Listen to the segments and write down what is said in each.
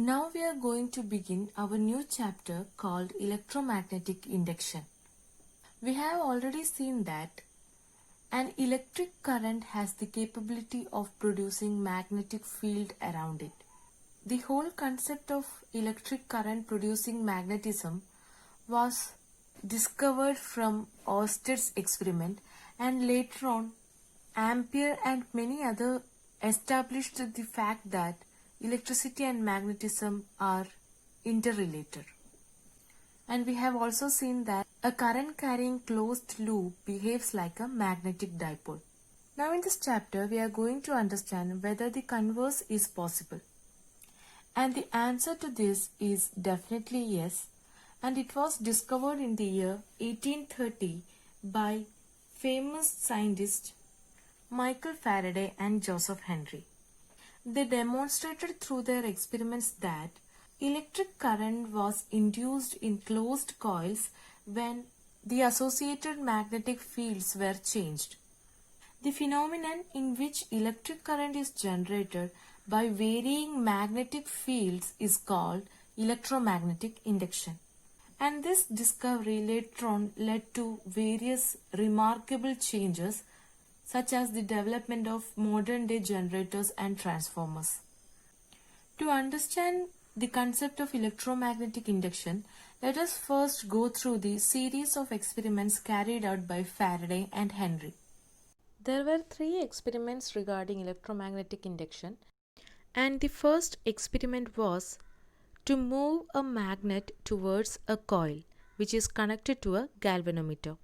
Now we are going to begin our new chapter called electromagnetic induction. We have already seen that an electric current has the capability of producing magnetic field around it. The whole concept of electric current producing magnetism was discovered from Ørsted's experiment, and later on Ampere and many others established the fact that electricity and magnetism are interrelated. And we have also seen that a current carrying closed loop behaves like a magnetic dipole. Now in this chapter we are going to understand whether the converse is possible. And the answer to this is definitely yes, and it was discovered in the year 1830 by famous scientists Michael Faraday and Joseph Henry. They demonstrated through their experiments that electric current was induced in closed coils when the associated magnetic fields were changed. The phenomenon in which electric current is generated by varying magnetic fields is called electromagnetic induction. And this discovery later on led to various remarkable changes, such as the development of modern day generators and transformers. To understand the concept of electromagnetic induction, let us first go through the series of experiments carried out by Faraday and Henry. There were 3 experiments regarding electromagnetic induction, and the first experiment was to move a magnet towards a coil which is connected to a galvanometer.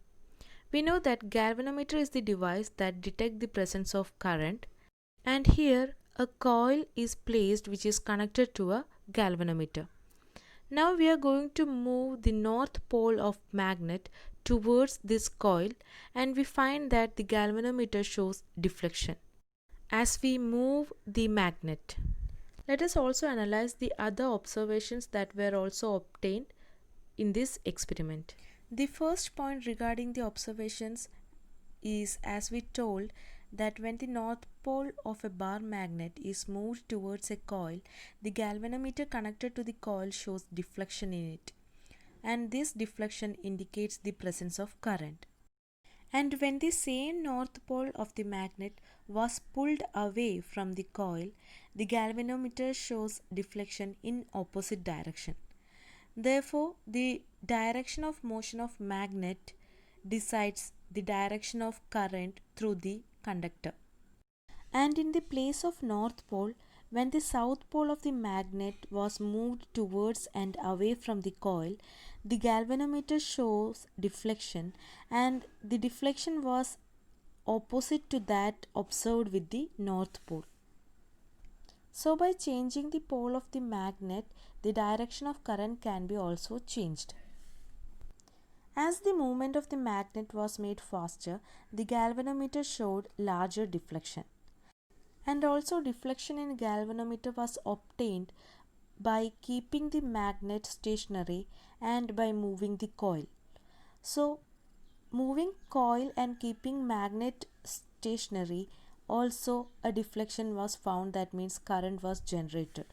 We know that galvanometer is the device that detects the presence of current, and here a coil is placed which is connected to a galvanometer. Now we are going to move the north pole of magnet towards this coil, and we find that the galvanometer shows deflection as we move the magnet. Let us also analyze the other observations that were also obtained in this experiment. The first point regarding the observations is, as we told, that when the north pole of a bar magnet is moved towards a coil, the galvanometer connected to the coil shows deflection in it, and this deflection indicates the presence of current. And when the same north pole of the magnet was pulled away from the coil, the galvanometer shows deflection in opposite direction. Therefore, the direction of motion of magnet decides the direction of current through the conductor. And in the place of north pole, when the south pole of the magnet was moved towards and away from the coil, the galvanometer shows deflection, and the deflection was opposite to that observed with the north pole. So by changing the pole of the magnet, the direction of current can be also changed. As the movement of the magnet was made faster, the galvanometer showed larger deflection. And also deflection in galvanometer was obtained by keeping the magnet stationary and by moving the coil. So moving coil and keeping magnet stationary, also a deflection was found, that means current was generated.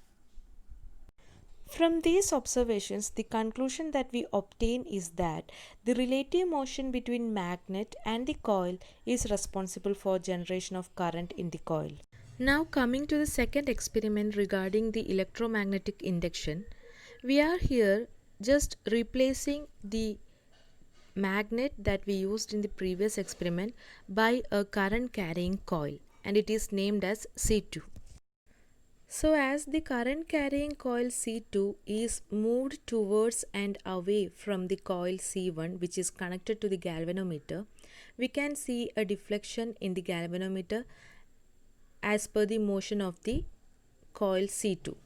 From these observations, the conclusion that we obtain is that the relative motion between magnet and the coil is responsible for generation of current in the coil. Now coming to the second experiment regarding the electromagnetic induction, we are here just replacing the magnet that we used in the previous experiment by a current carrying coil, and it is named as C2. So as the current carrying coil C2 is moved towards and away from the coil C1, which is connected to the galvanometer, we can see a deflection in the galvanometer as per the motion of the coil C2.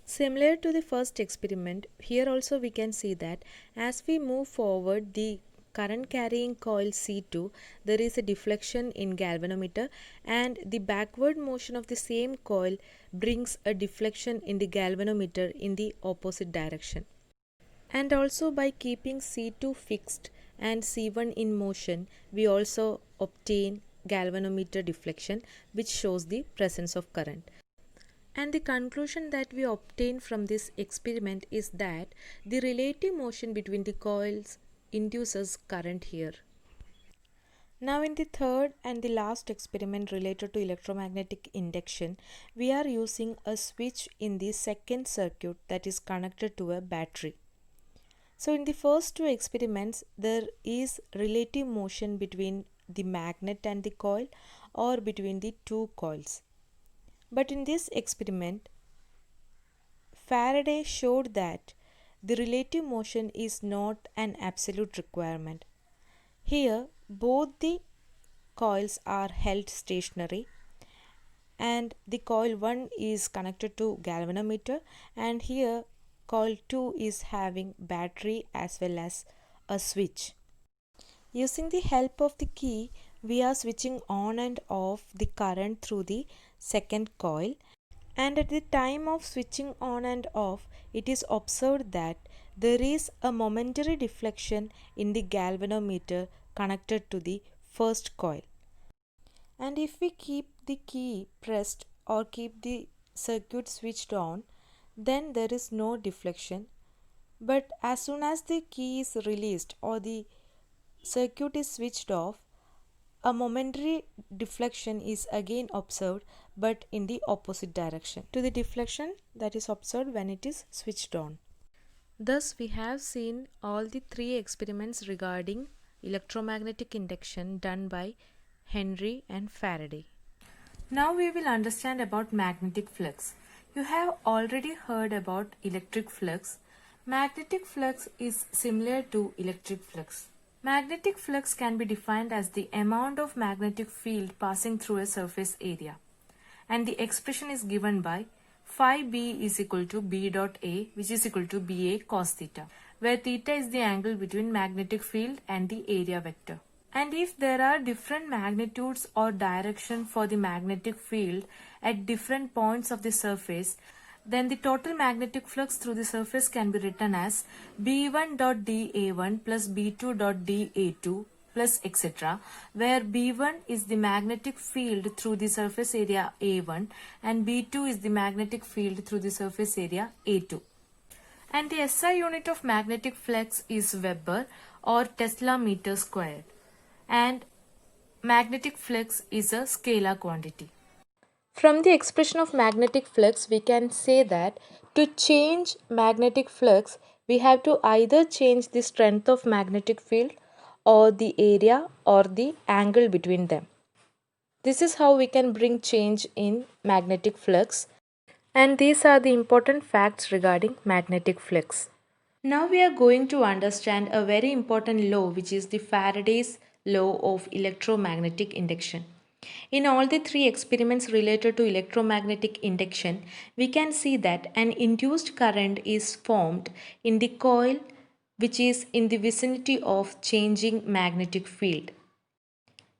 Similar to the first experiment, here also we can see that as we move forward the current carrying coil C2, there is a deflection in galvanometer, and the backward motion of the same coil brings a deflection in the galvanometer in the opposite direction. And also by keeping C2 fixed and C1 in motion, we also obtain galvanometer deflection, which shows the presence of current. And the conclusion that we obtain from this experiment is that the relative motion between the coils induces current here. Now in the third and the last experiment related to electromagnetic induction, we are using a switch in the second circuit that is connected to a battery. So in the first two experiments, there is relative motion between the magnet and the coil or between the two coils. But in this experiment, Faraday showed that the relative motion is not an absolute requirement. Here, both the coils are held stationary and the coil 1 is connected to galvanometer, and here coil 2 is having battery as well as a switch. Using the help of the key, we are switching on and off the current through the second coil, and at the time of switching on and off, it is observed that there is a momentary deflection in the galvanometer connected to the first coil. And if we keep the key pressed or keep the circuit switched on, then there is no deflection. But as soon as the key is released or the circuit is switched off, a momentary deflection is again observed, but in the opposite direction to the deflection that is observed when it is switched on. Thus, we have seen all the three experiments regarding electromagnetic induction done by Henry and Faraday. Now we will understand about magnetic flux. You have already heard about electric flux. Magnetic flux is similar to electric flux. Magnetic flux can be defined as the amount of magnetic field passing through a surface area. And the expression is given by phi b is equal to b dot a, which is equal to ba cos theta, where theta is the angle between magnetic field and the area vector. And if there are different magnitudes or direction for the magnetic field at different points of the surface, then the total magnetic flux through the surface can be written as B1 dot dA1 plus B2 dot dA2 plus etc., where B1 is the magnetic field through the surface area A1 and B2 is the magnetic field through the surface area A2. And the SI unit of magnetic flux is Weber or Tesla meter squared. And magnetic flux is a scalar quantity. From the expression of magnetic flux, we can say that to change magnetic flux, we have to either change the strength of magnetic field or the area or the angle between them. This is how we can bring change in magnetic flux, and these are the important facts regarding magnetic flux. Now we are going to understand a very important law, which is the Faraday's law of electromagnetic induction. In all the three experiments related to electromagnetic induction, we can see that an induced current is formed in the coil which is in the vicinity of changing magnetic field.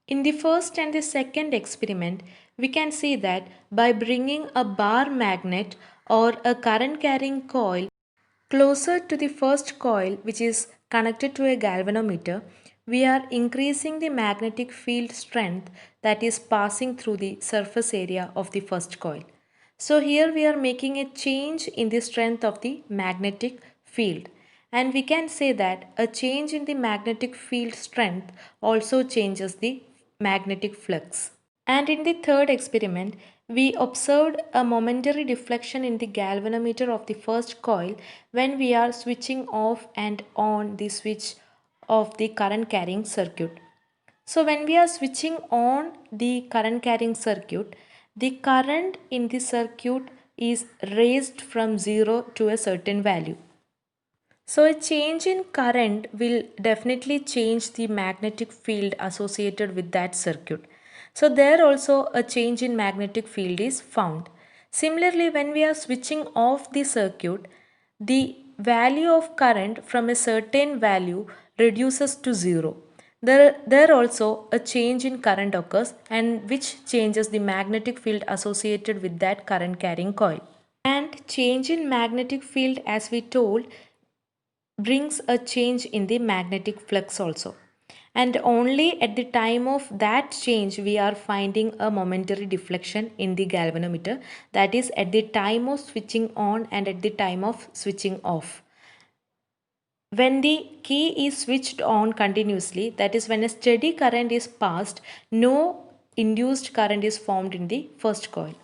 In the first and the second experiment, we can see that by bringing a bar magnet or a current carrying coil closer to the first coil, which is connected to a galvanometer, we are increasing the magnetic field strength that is passing through the surface area of the first coil. So here we are making a change in the strength of the magnetic field. And we can say that a change in the magnetic field strength also changes the magnetic flux. And in the third experiment, we observed a momentary deflection in the galvanometer of the first coil when we are switching off and on the switch of the current carrying circuit. So when we are switching on the current carrying circuit, the current in the circuit is raised from 0 to a certain value. So a change in current will definitely change the magnetic field associated with that circuit. So there also a change in magnetic field is found. Similarly, when we are switching off the circuit, the value of current from a certain value reduces to 0. There also a change in current occurs, and which changes the magnetic field associated with that current carrying coil. And change in magnetic field, as we told, brings a change in the magnetic flux also. and only at the time of that change we are finding a momentary deflection in the galvanometer, that is at the time of switching on and at the time of switching off. When the key is switched on continuously, that is when a steady current is passed, no induced current is formed in the first coil.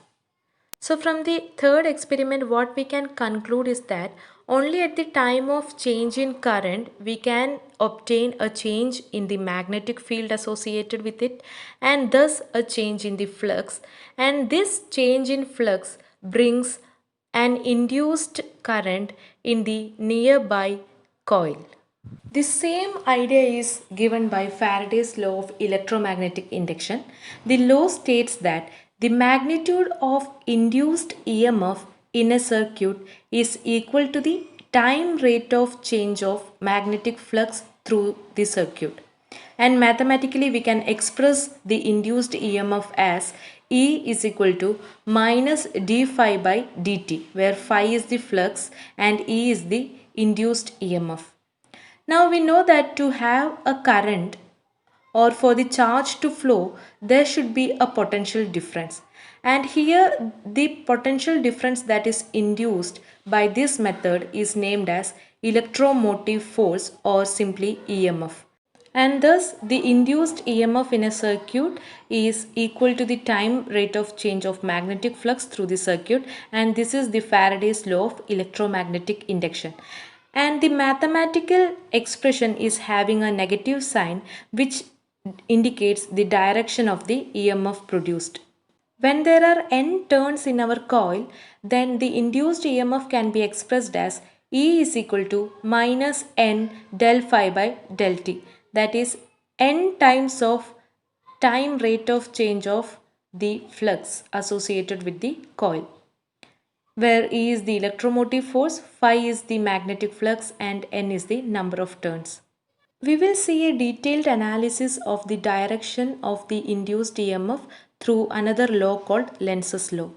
So from the third experiment, what we can conclude is that only at the time of change in current we can obtain a change in the magnetic field associated with it, and thus a change in the flux, and this change in flux brings an induced current in the nearby coil. The same idea is given by Faraday's law of electromagnetic induction. The law states that the magnitude of induced EMF in a circuit is equal to the time rate of change of magnetic flux through the circuit. And mathematically we can express the induced EMF as E is equal to minus d phi by dt, where phi is the flux and E is the induced EMF. Now we know that to have a current or for the charge to flow, there should be a potential difference. And here the potential difference that is induced by this method is named as electromotive force or simply EMF. And thus the induced EMF in a circuit is equal to the time rate of change of magnetic flux through the circuit, and this is the Faraday's law of electromagnetic induction. And the mathematical expression is having a negative sign which indicates the direction of the EMF produced. When there are n turns in our coil, then the induced EMF can be expressed as E is equal to minus n del phi by del t, that is n times of time rate of change of the flux associated with the coil, where E is the electromotive force, phi is the magnetic flux, and n is the number of turns. We will see a detailed analysis of the direction of the induced EMF through another law called Lenz's law.